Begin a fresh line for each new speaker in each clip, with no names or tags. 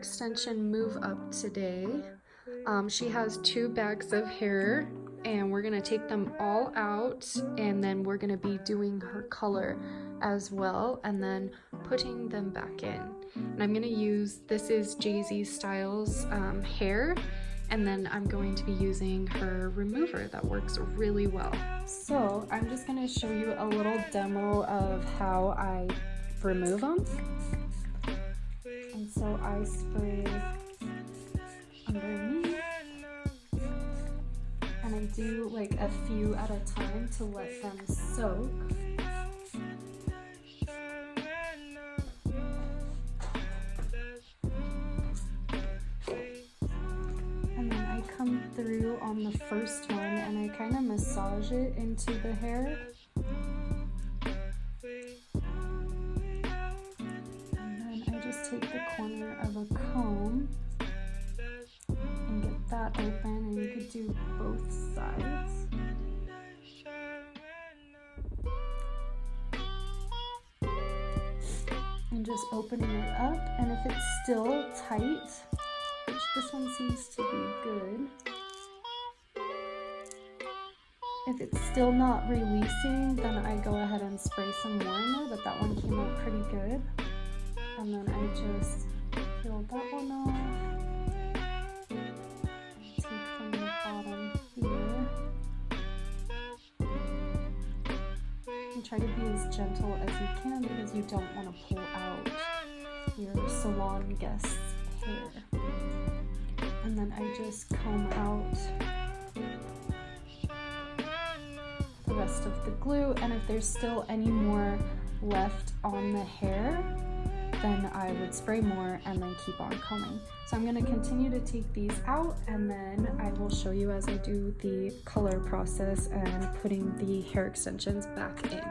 extension move up today. She has 2 bags of hair and we're gonna take them all out, and then we're gonna be doing her color as well and then putting them back in. And I'm gonna use, this is Jay-Z Styles hair, and then I'm going to be using her remover that works really well. So I'm just gonna show you a little demo of how I remove them. And so I spray underneath, and I do like a few at a time to let them soak. And then I come through on the first one and I kind of massage it into the hair. Take the corner of a comb and get that open, and you could do both sides. And just opening it up, and if it's still tight, which this one seems to be good, if it's still not releasing, then I go ahead and spray some more in there, but that one came out pretty good. And then I just peel that one off, take from the bottom here, and try to be as gentle as you can because you don't want to pull out your salon guest's hair. And then I just comb out the rest of the glue, and if there's still any more left on the hair, then I would spray more and then keep on combing. So I'm going to continue to take these out, and then I will show you as I do the color process and putting the hair extensions back in.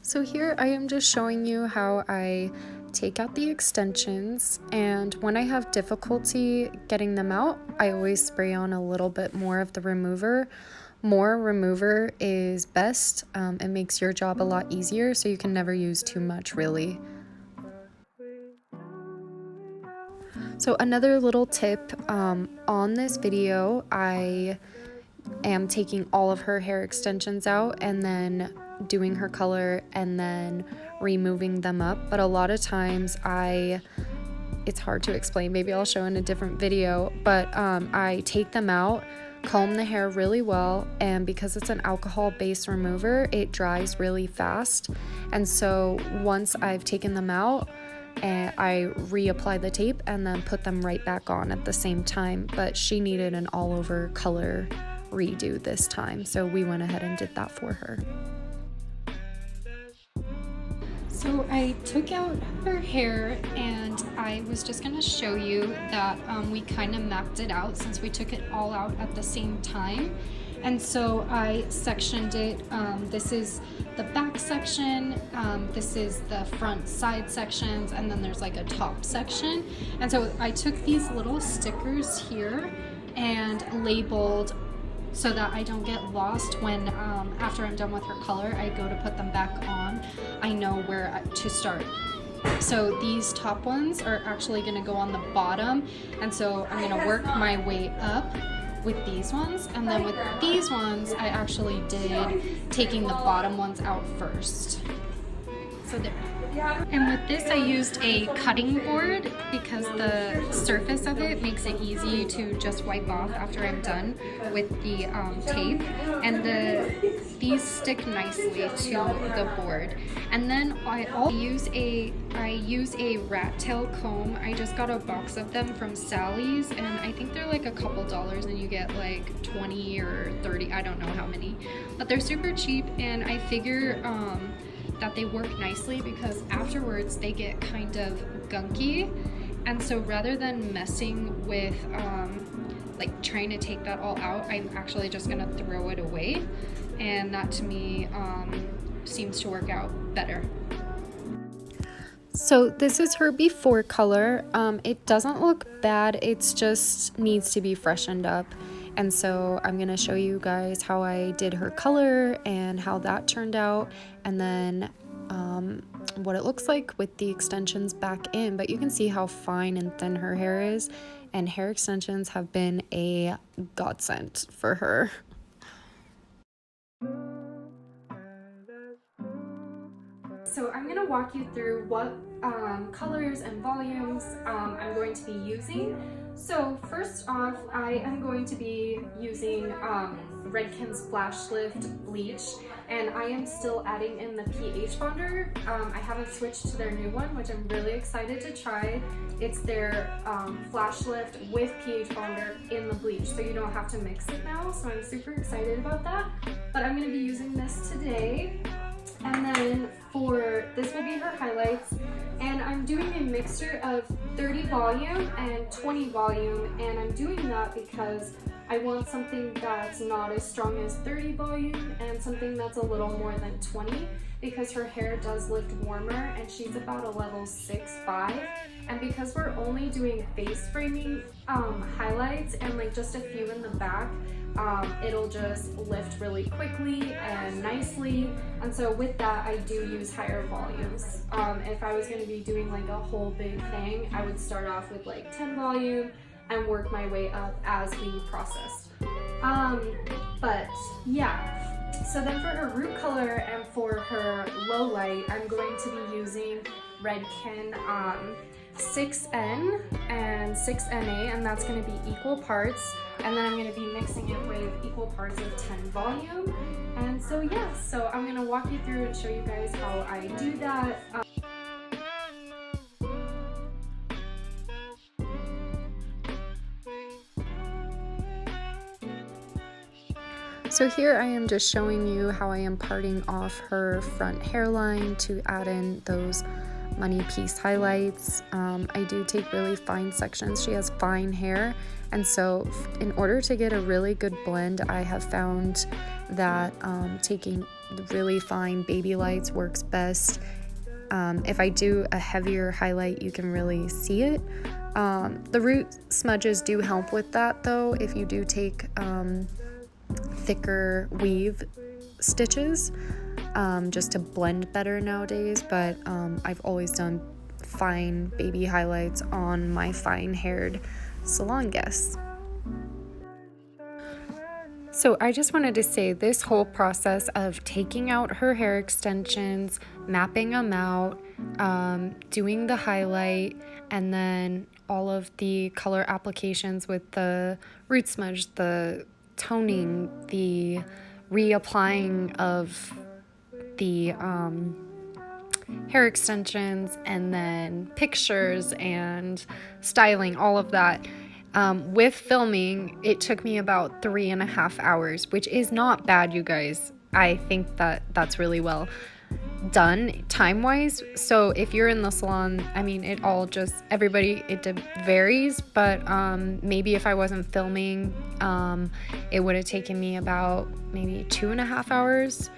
So here I am just showing you how I take out the extensions, and when I have difficulty getting them out, I always spray on a little bit more of the remover. More remover is best. It makes your job a lot easier, so you can never use too much really. So another little tip, on this video I am taking all of her hair extensions out and then doing her color and then removing them up, but a lot of times it's hard to explain, maybe I'll show in a different video, but I take them out, comb the hair really well, and because it's an alcohol-based remover, it dries really fast. And so once I've taken them out, and I reapply the tape and then put them right back on at the same time. But she needed an all-over color redo this time, so we went ahead and did that for her. So I took out her hair, and I was just going to show you that we kind of mapped it out since we took it all out at the same time. And so I sectioned it. This is the back section, this is the front side sections, and then there's like a top section. And so I took these little stickers here and labeled so that I don't get lost when after I'm done with her color, I go to put them back on. I know where to start. So these top ones are actually going to go on the bottom, and so I'm going to work my way up with these ones, and then with these ones I actually did taking the bottom ones out first. So there. And with this I used a cutting board because the surface of it makes it easy to just wipe off after I'm done with the tape, and these stick nicely to the board. And then I also use a rat tail comb. I just got a box of them from Sally's, and I think they're like a couple dollars and you get like 20 or 30, I don't know how many, but they're super cheap, and I figure that they work nicely because afterwards they get kind of gunky. And so rather than messing with like trying to take that all out, I'm actually just gonna throw it away, and that to me seems to work out better. So this is her before color. It doesn't look bad, it's just needs to be freshened up. And so I'm gonna show you guys how I did her color and how that turned out, and then what it looks like with the extensions back in. But you can see how fine and thin her hair is, and hair extensions have been a godsend for her. So I'm going to walk you through what colors and volumes I'm going to be using. So first off, I am going to be using Redken's Flash Lift Bleach, and I am still adding in the pH bonder. I haven't switched to their new one, which I'm really excited to try. It's their Flash Lift with pH bonder in the bleach, so you don't have to mix it now, so I'm super excited about that. But I'm going to be using this today. And then for this will be her highlights, and I'm doing a mixture of 30 volume and 20 volume, and I'm doing that because I want something that's not as strong as 30 volume and something that's a little more than 20, because her hair does lift warmer and she's about a level 6-5, and because we're only doing face framing highlights and like just a few in the back, it'll just lift really quickly and nicely, and so with that I do use higher volumes. If I was going to be doing like a whole big thing, I would start off with like 10 volume and work my way up as we processed. But yeah, so then for her root color and for her low light, I'm going to be using Redken 6N and 6NA, and that's going to be equal parts, and then I'm going to be mixing it with equal parts of 10 volume. And so yeah, so I'm going to walk you through and show you guys how I do that. So here I am just showing you how I am parting off her front hairline to add in those money piece highlights. I do take really fine sections. She has fine hair, and so in order to get a really good blend, I have found that taking really fine baby lights works best. If I do a heavier highlight, you can really see it. The root smudges do help with that though, if you do take thicker weave stitches, just to blend better nowadays, but I've always done fine baby highlights on my fine haired salon guests. So I just wanted to say, this whole process of taking out her hair extensions, mapping them out, doing the highlight, and then all of the color applications with the root smudge, the toning, the reapplying of the hair extensions, and then pictures and styling, all of that. With filming, it took me about 3.5 hours, which is not bad, you guys. I think that that's really well done time-wise. So if you're in the salon, I mean, it all just, everybody, it varies, but maybe if I wasn't filming, it would have taken me about maybe 2.5 hours.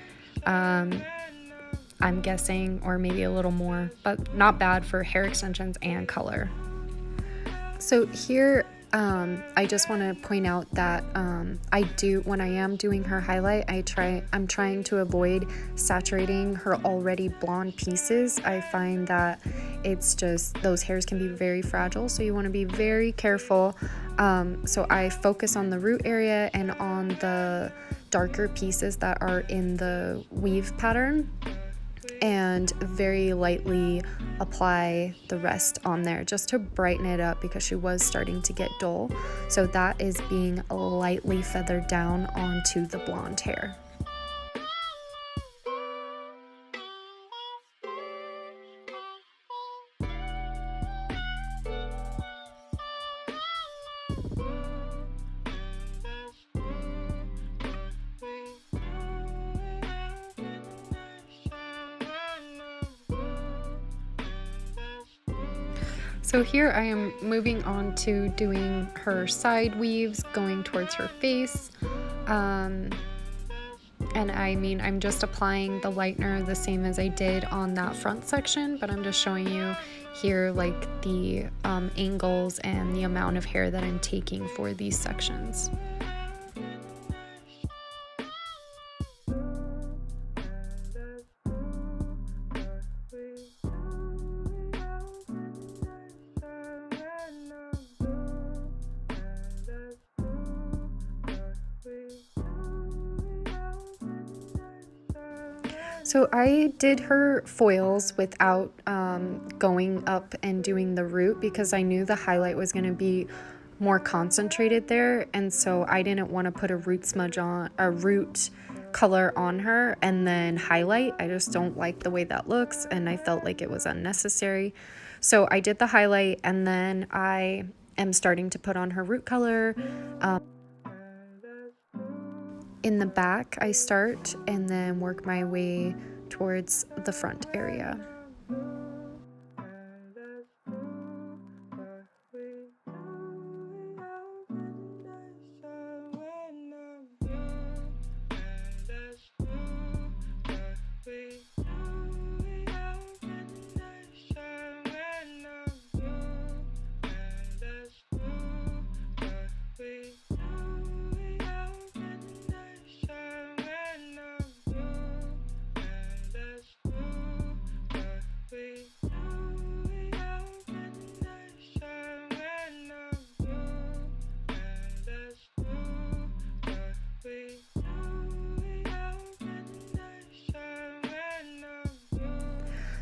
I'm guessing, or maybe a little more, but not bad for hair extensions and color. So here, I just want to point out that when I am doing her highlight, I'm trying to avoid saturating her already blonde pieces. I find that it's just, those hairs can be very fragile, so you want to be very careful. So I focus on the root area and on the darker pieces that are in the weave pattern, and very lightly apply the rest on there just to brighten it up, because she was starting to get dull. So that is being lightly feathered down onto the blonde hair. So here I am moving on to doing her side weaves going towards her face. And I mean, I'm just applying the lightener the same as I did on that front section, but I'm just showing you here like the angles and the amount of hair that I'm taking for these sections. So I did her foils without going up and doing the root because I knew the highlight was going to be more concentrated there, and so I didn't want to put a root smudge on, a root color on her and then highlight. I just don't like the way that looks, and I felt like it was unnecessary. So I did the highlight, and then I am starting to put on her root color. In the back, I start and then work my way towards the front area.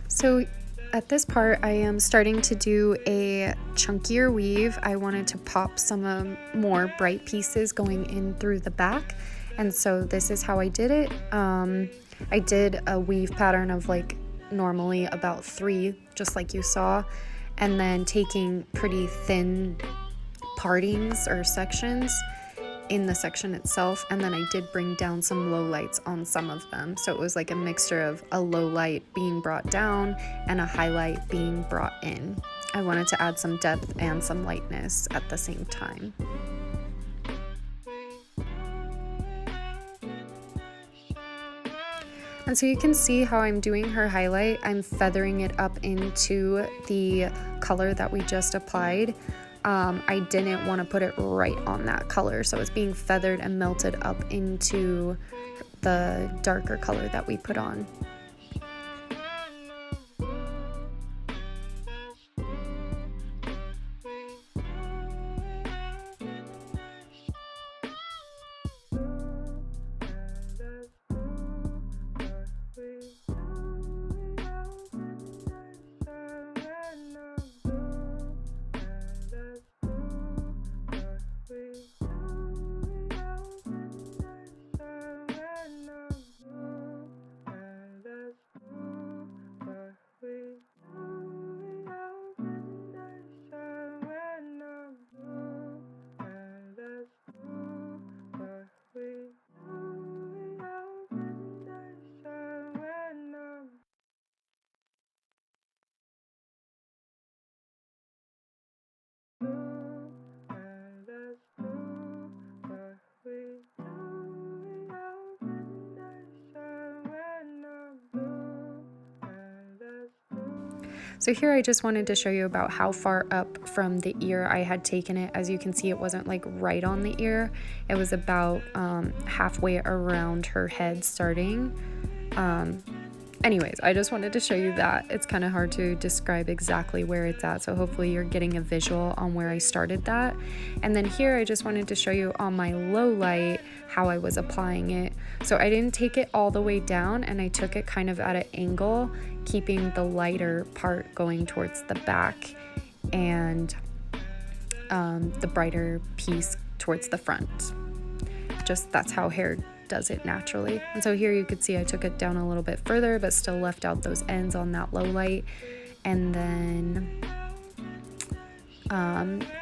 So at this part, I am starting to do a chunkier weave. I wanted to pop some more bright pieces going in through the back, and so this is how I did it. I did a weave pattern of like normally about 3, just like you saw, and then taking pretty thin partings or sections in the section itself, and then I did bring down some low lights on some of them, so it was like a mixture of a low light being brought down and a highlight being brought in. I wanted to add some depth and some lightness at the same time. And so you can see how I'm doing her highlight. I'm feathering it up into the color that we just applied. I didn't want to put it right on that color, so it's being feathered and melted up into the darker color that we put on. So here I just wanted to show you about how far up from the ear I had taken it. As you can see, it wasn't like right on the ear. It was about halfway around her head starting. Anyways, I just wanted to show you that. It's kind of hard to describe exactly where it's at, so hopefully you're getting a visual on where I started that. And then here I just wanted to show you on my low light how I was applying it. So I didn't take it all the way down, and I took it kind of at an angle, keeping the lighter part going towards the back and the brighter piece towards the front. Just that's how hair does it naturally. And so here you could see I took it down a little bit further, but still left out those ends on that low light. And then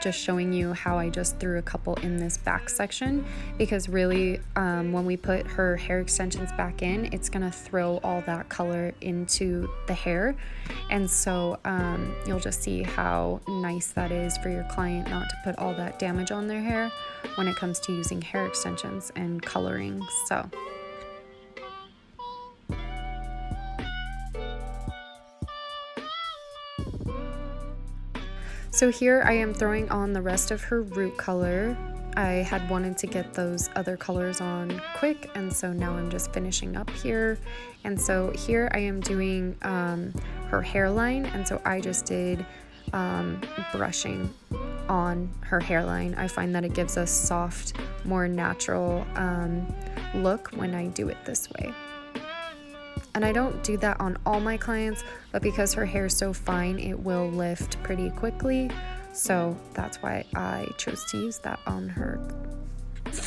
just showing you how I just threw a couple in this back section, because really when we put her hair extensions back in, it's gonna throw all that color into the hair. And so you'll just see how nice that is for your client not to put all that damage on their hair when it comes to using hair extensions and coloring. So
So here I am throwing on the rest of her root color. I had wanted to get those other colors on quick, and so now I'm just finishing up here. And so here I am doing her hairline, and so I just did brushing on her hairline. I find that it gives a soft, more natural look when I do it this way. And I don't do that on all my clients, but because her hair is so fine, it will lift pretty quickly. So that's why I chose to use that on her.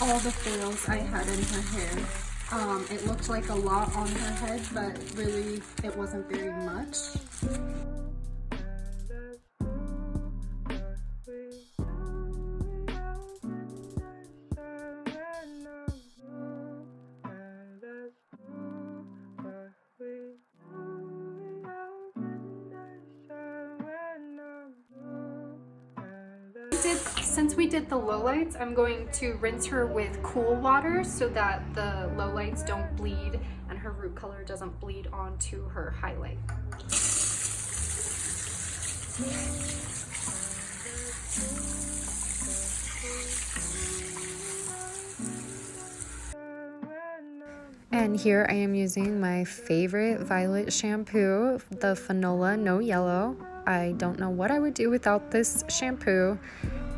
All the fails I had in her hair. It looked like a lot on her head, but really it wasn't very much. Since we did the lowlights, I'm going to rinse her with cool water so that the lowlights don't bleed and her root color doesn't bleed onto her highlight.
And here I am using my favorite violet shampoo, the Fanola No Yellow. I don't know what I would do without this shampoo.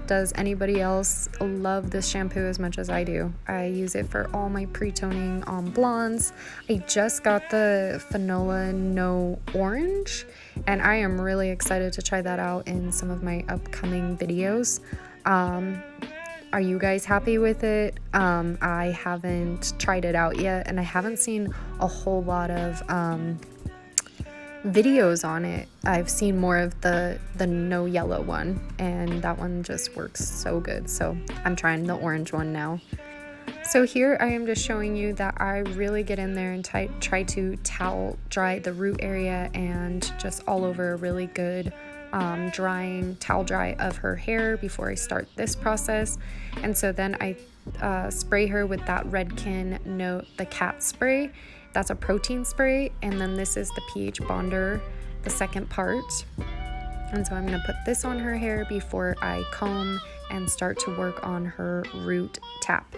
Does anybody else love this shampoo as much as I do? I use it for all my pre-toning on blondes. I just got the Fanola No Orange, and I am really excited to try that out in some of my upcoming videos. Are you guys happy with it? I haven't tried it out yet, and I haven't seen a whole lot of videos on it. I've seen more of the no yellow one, and that one just works so good. So I'm trying the orange one now. So here I am just showing you that I really get in there and try to towel dry the root area and just all over a really good towel dry of her hair before I start this process. And so then I spray her with that Redken the cat spray. That's a protein spray, and then this is the pH bonder, the second part. And so I'm going to put this on her hair before I comb and start to work on her root tap.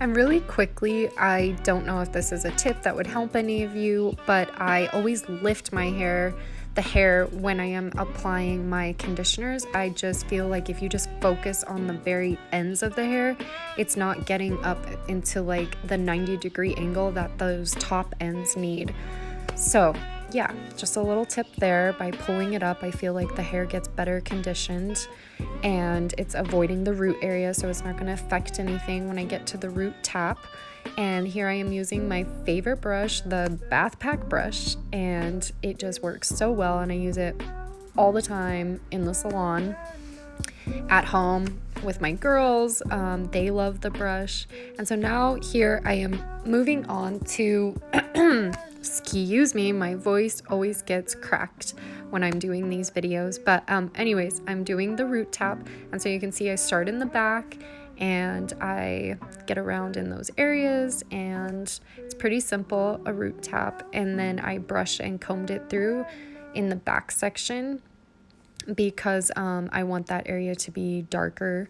And really quickly, I don't know if this is a tip that would help any of you, but I always lift the hair when I am applying my conditioners. I just feel like if you just focus on the very ends of the hair, it's not getting up into like the 90-degree angle that those top ends need. So yeah, just a little tip there. By pulling it up, I feel like the hair gets better conditioned and it's avoiding the root area, so it's not going to affect anything when I get to the root tap. And here I am using my favorite brush, the Bath Pack brush, and it just works so well, and I use it all the time in the salon, at home with my girls. They love the brush. And so now here I am moving on to excuse me, my voice always gets cracked when I'm doing these videos, but anyways, I'm doing the root tap. And so you can see I start in the back and I get around in those areas, and it's pretty simple, a root tap, and then I brush and combed it through in the back section because I want that area to be darker,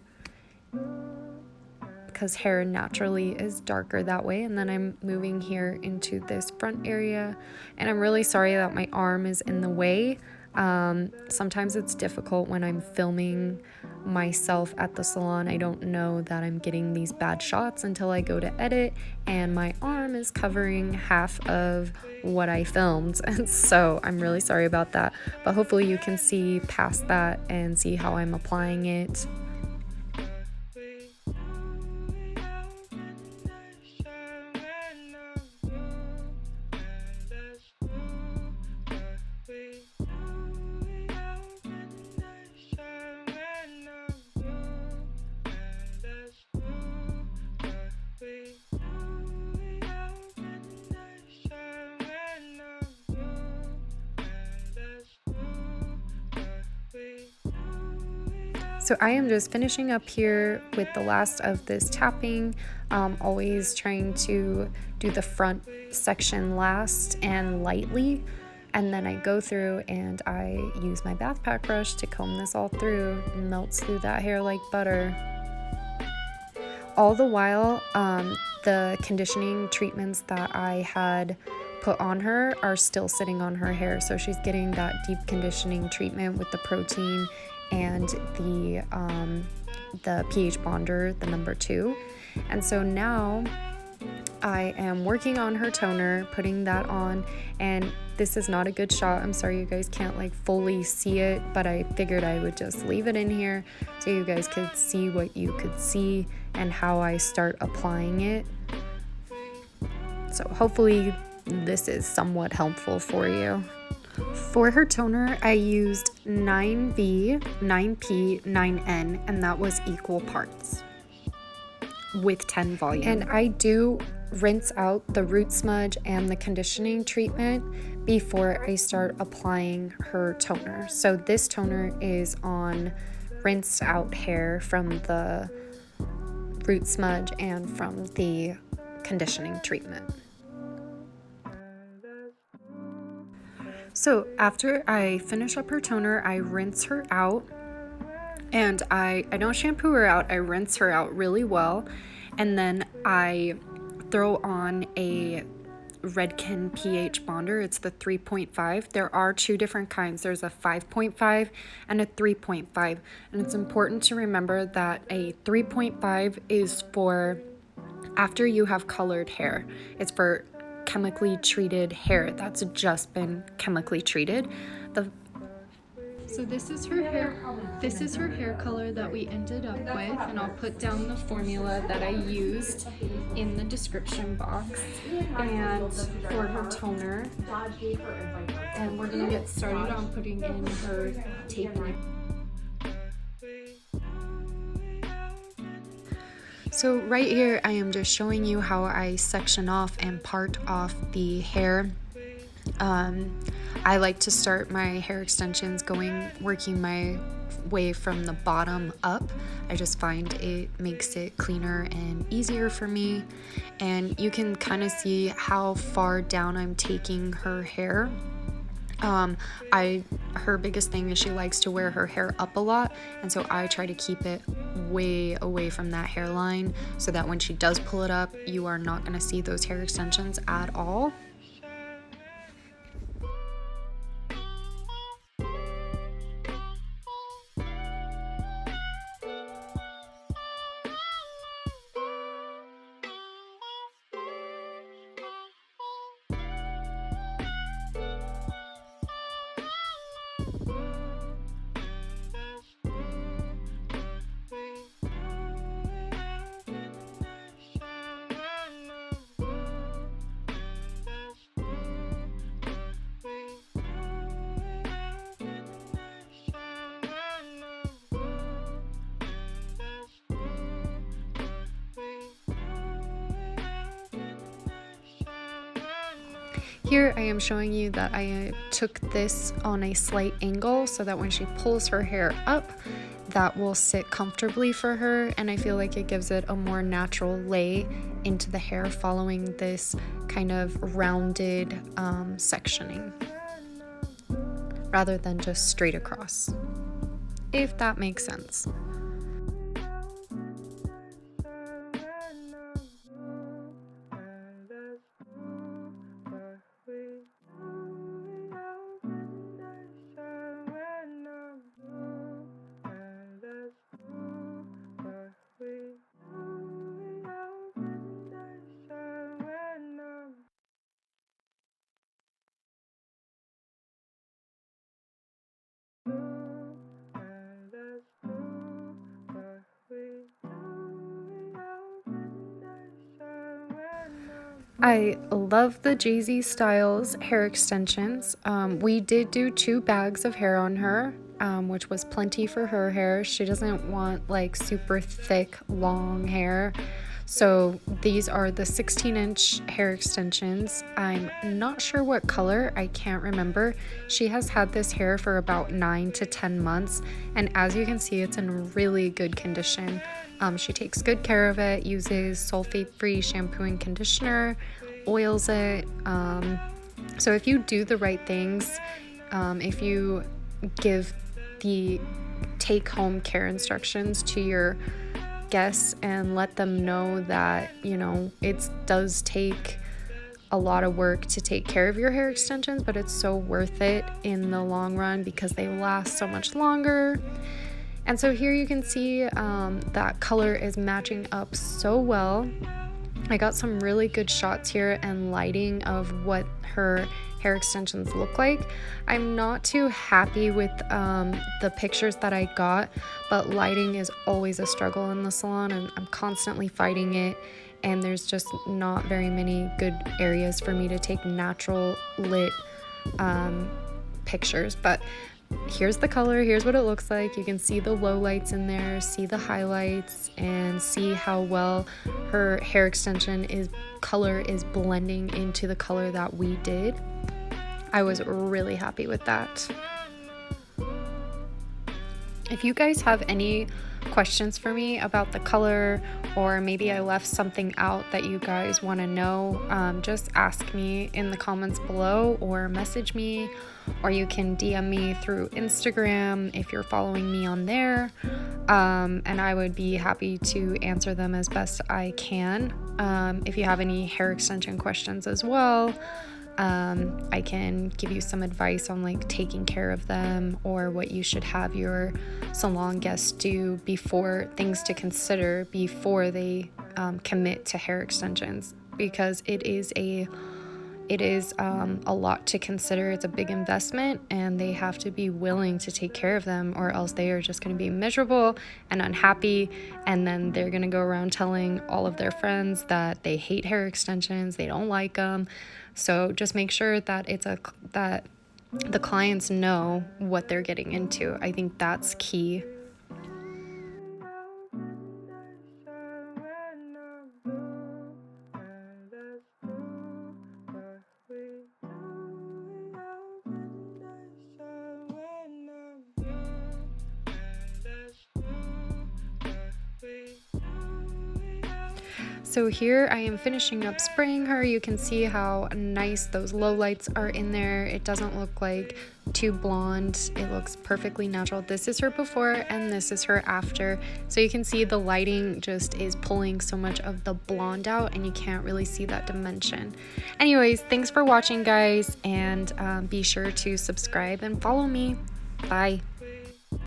because hair naturally is darker that way. And then I'm moving here into this front area, and I'm really sorry that my arm is in the way. Sometimes it's difficult when I'm filming myself at the salon. I don't know that I'm getting these bad shots until I go to edit, and my arm is covering half of what I filmed, and so I'm really sorry about that, but hopefully you can see past that and see how I'm applying it. So I am just finishing up here with the last of this tapping, always trying to do the front section last and lightly. And then I go through and I use my bath pack brush to comb this all through. It melts through that hair like butter. All the while, the conditioning treatments that I had put on her are still sitting on her hair. So she's getting that deep conditioning treatment with the protein and the pH bonder, the number 2. And so now I am working on her toner, putting that on, and this is not a good shot. I'm sorry you guys can't like fully see it, but I figured I would just leave it in here so you guys could see what you could see and how I start applying it. So hopefully this is somewhat helpful for you. For her toner, I used 9V, 9P, 9N, and that was equal parts with 10 volume. And I do rinse out the root smudge and the conditioning treatment before I start applying her toner. So this toner is on rinsed out hair from the root smudge and from the conditioning treatment. So after I finish up her toner, I rinse her out, and I don't shampoo her out. I rinse her out really well, and then I throw on a Redken pH bonder. It's the 3.5. There are 2 different kinds. There's a 5.5 and a 3.5, and it's important to remember that a 3.5 is for after you have colored hair. It's for chemically treated hair that's just been chemically treated.
So this is her hair. This is her hair color that we ended up with, and I'll put down the formula that I used in the description box and for her toner. And we're gonna get started on putting in her tapering.
So right here, I am just showing you how I section off and part off the hair. I like to start my hair extensions working my way from the bottom up. I just find it makes it cleaner and easier for me. And you can kind of see how far down I'm taking her hair. Her biggest thing is she likes to wear her hair up a lot, and so I try to keep it way away from that hairline so that when she does pull it up, you are not going to see those hair extensions at all. Here I am showing you that I took this on a slight angle so that when she pulls her hair up, that will sit comfortably for her, and I feel like it gives it a more natural lay into the hair following this kind of rounded sectioning rather than just straight across, if that makes sense. I love the Jay-Z Styles hair extensions. We did do 2 bags of hair on her, which was plenty for her hair. She doesn't want like super thick, long hair. So these are the 16-inch hair extensions. I'm not sure what color, I can't remember. She has had this hair for about 9 to 10 months, and as you can see, it's in really good condition. She takes good care of it, uses sulfate-free shampoo and conditioner, oils it. So if you do the right things, if you give the take-home care instructions to your guests and let them know that, you know, it does take a lot of work to take care of your hair extensions, but it's so worth it in the long run because they last so much longer. And so here you can see that color is matching up so well. I got some really good shots here and lighting of what her hair extensions look like. I'm not too happy with the pictures that I got, but lighting is always a struggle in the salon, and I'm constantly fighting it, and there's just not very many good areas for me to take natural lit pictures. But here's the color, here's what it looks like. You can see the low lights in there, see the highlights, and see how well her hair extension color is blending into the color that we did. I was really happy with that. If you guys have any questions for me about the color, or maybe I left something out that you guys want to know, just ask me in the comments below or message me, or you can DM me through Instagram if you're following me on there, and I would be happy to answer them as best I can. If you have any hair extension questions as well, I can give you some advice on like taking care of them, or what you should have your salon guests do before, things to consider before they commit to hair extensions, because it is a lot to consider. It's a big investment, and they have to be willing to take care of them, or else they are just going to be miserable and unhappy, and then they're going to go around telling all of their friends that they hate hair extensions, they don't like them. So just make sure that that the clients know what they're getting into. I think that's key. So here I am finishing up spraying her. You can see how nice those low lights are in there. It doesn't look like too blonde. It looks perfectly natural. This is her before and this is her after. So you can see the lighting just is pulling so much of the blonde out, and you can't really see that dimension. Anyways, thanks for watching, guys, and be sure to subscribe and follow me. Bye.